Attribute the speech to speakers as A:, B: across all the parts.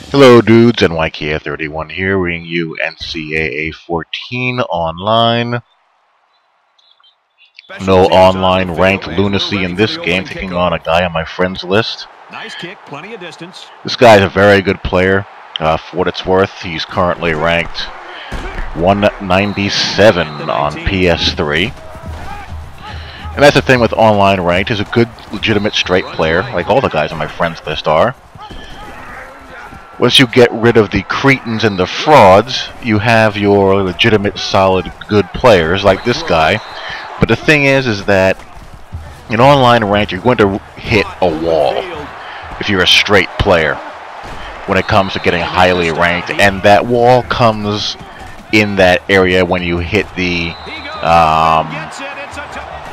A: Hello dudes, Ncaa31 here, bringing you Ncaa 14 online. No online ranked lunacy in this game, taking on a guy on my friends list.
B: Nice kick, plenty of distance.
A: This guy's a very good player. For what it's worth, he's currently ranked 197 on PS3. And that's the thing with online ranked, he's a good, legitimate, straight player, like all the guys on my friends list are. Once you get rid of the cretins and the frauds, you have your legitimate, solid, good players like this guy. But the thing is that in online ranked, you're going to hit a wall if you're a straight player when it comes to getting highly ranked, and that wall comes in that area when you hit the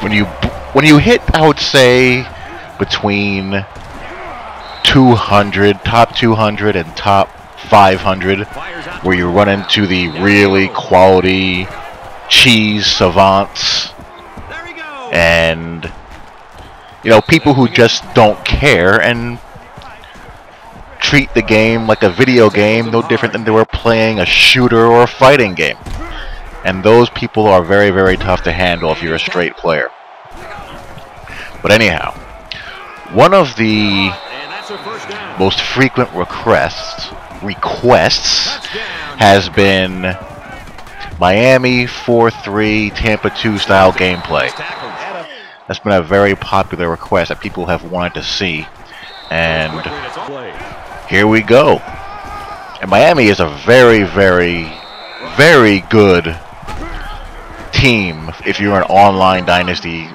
A: when you hit, I would say, between 200, top 200 and top 500, where you run into the really quality cheese savants and, you know, people who just don't care and treat the game like a video game, no different than they were playing a shooter or a fighting game. And those people are very, very tough to handle if you're a straight player. But anyhow, one of the most frequent requests has been Miami 4-3 Tampa 2 style gameplay. That's been a very popular request that people have wanted to see, and here we go. And Miami is a very, very, very good team if you're an online dynasty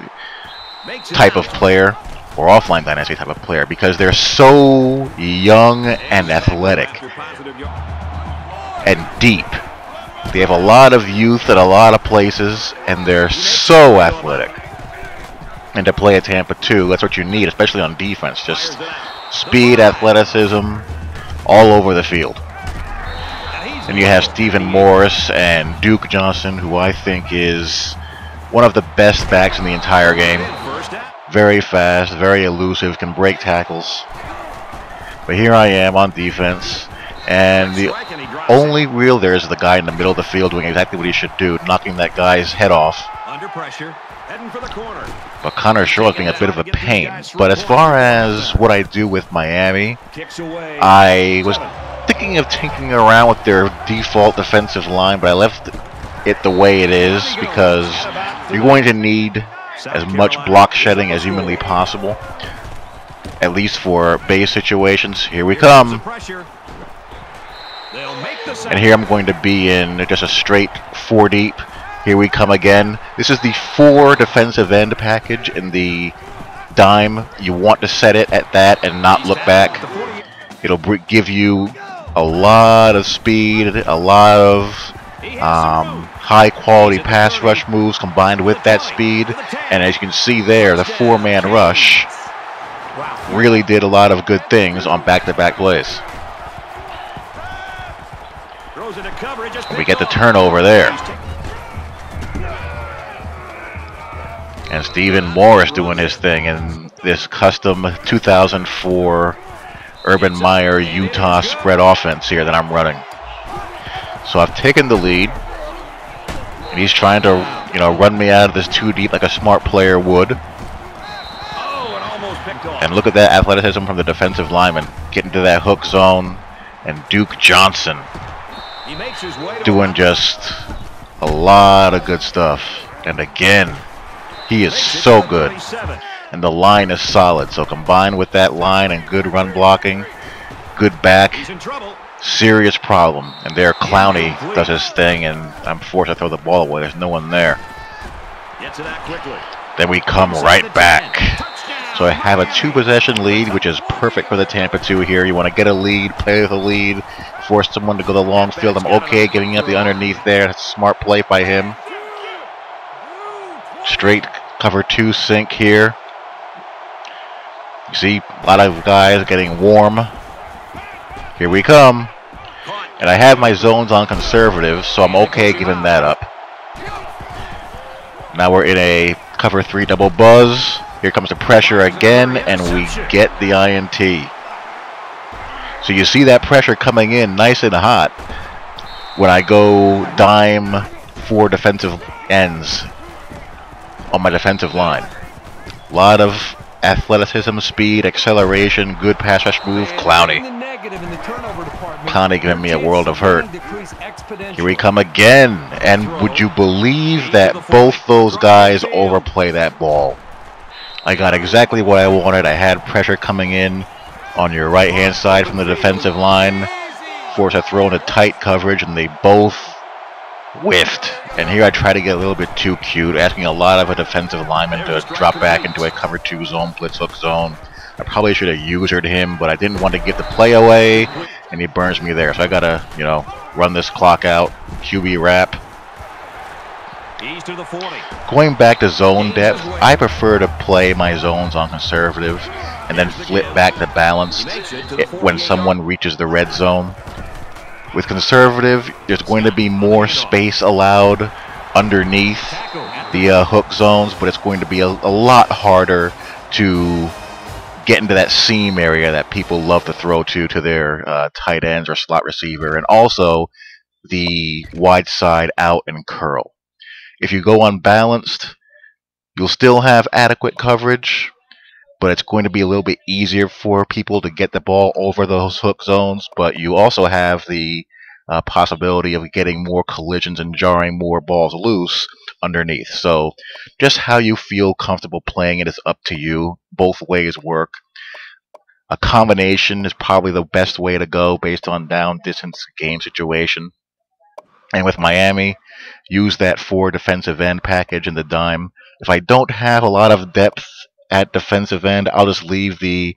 A: type of player or offline dynasty type of player, because they're so young and athletic and deep. They have a lot of youth at a lot of places, and they're so athletic. And to play at Tampa 2, that's what you need, especially on defense. Just speed, athleticism, all over the field. And you have Stephen Morris and Duke Johnson, who I think is one of the best backs in the entire game. Very fast, very elusive, can break tackles. But here I am on defense, and the only real there is the guy in the middle of the field doing exactly what he should do, knocking that guy's head off.
B: Under pressure, heading for the corner.
A: But Connor Shaw's being a bit of a pain. But as far as what I do with Miami, I was thinking of tinkering around with their default defensive line, but I left it the way it is because you're going to need as much block shedding as humanly possible, at least for base situations. Here we come. And here I'm going to be in just a straight 4 deep. Here we come again. This is the 4 defensive end package in the dime. You want to set it at that and not look back. It'll give you a lot of speed, a lot of high quality pass rush moves combined with that speed. And as you can see there, the 4-man rush really did a lot of good things on back-to-back plays. We get the turnover there. And Stephen Morris doing his thing in this custom 2004 Urban Meyer Utah spread offense here that I'm running. So I've taken the lead, and he's trying to, you know, run me out of this 2 deep like a smart player would. And look at that athleticism from the defensive lineman, getting to that hook zone, and Duke Johnson doing just a lot of good stuff. And again, he is so good, and the line is solid. So combined with that line and good run blocking, good back, serious problem. And there Clowney does his thing, and I'm forced to throw the ball away. There's no one there. Then we come right back. So I have a 2-possession lead, which is perfect for the Tampa 2 here. You want to get a lead, play with a lead, force someone to go the long field. I'm okay giving up the underneath there. That's a smart play by him. Straight cover 2 sink here. You see a lot of guys getting warm. Here we come. And I have my zones on conservative, so I'm okay giving that up. Now we're in a cover 3 double buzz. Here comes the pressure again, and we get the INT. So you see that pressure coming in nice and hot when I go dime 4 defensive ends on my defensive line. A lot of athleticism, speed, acceleration, good pass rush move. Clowney. Clowney giving me a world of hurt. Here we come again. And would you believe that both those guys overplay that ball? I got exactly what I wanted. I had pressure coming in on your right-hand side from the defensive line. Forced a throw into tight coverage, and they both whiffed. And here I try to get a little bit too cute, asking a lot of a defensive lineman to drop back into a cover 2 zone, blitz hook zone. I probably should have usered him, but I didn't want to get the play away, and he burns me there. So I gotta, you know, run this clock out. QB wrap. Going back to zone depth, I prefer to play my zones on conservative and then flip back to balanced when someone reaches the red zone. With conservative, there's going to be more space allowed underneath the hook zones, but it's going to be a lot harder to get into that seam area that people love to throw to their tight ends or slot receiver, and also the wide side out and curl. If you go unbalanced, you'll still have adequate coverage, but it's going to be a little bit easier for people to get the ball over those hook zones, but you also have the possibility of getting more collisions and jarring more balls loose underneath. So just how you feel comfortable playing it is up to you. Both ways work. A combination is probably the best way to go based on down distance game situation. And with Miami, use that 4 defensive end package in the dime. If I don't have a lot of depth at defensive end, I'll just leave the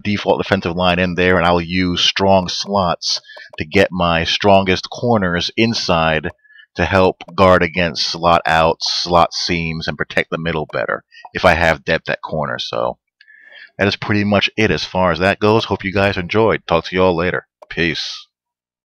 A: default defensive line in there, and I'll use strong slots to get my strongest corners inside to help guard against slot outs, slot seams, and protect the middle better if I have depth at corner. So that is pretty much it as far as that goes. Hope you guys enjoyed. Talk to you all later. Peace.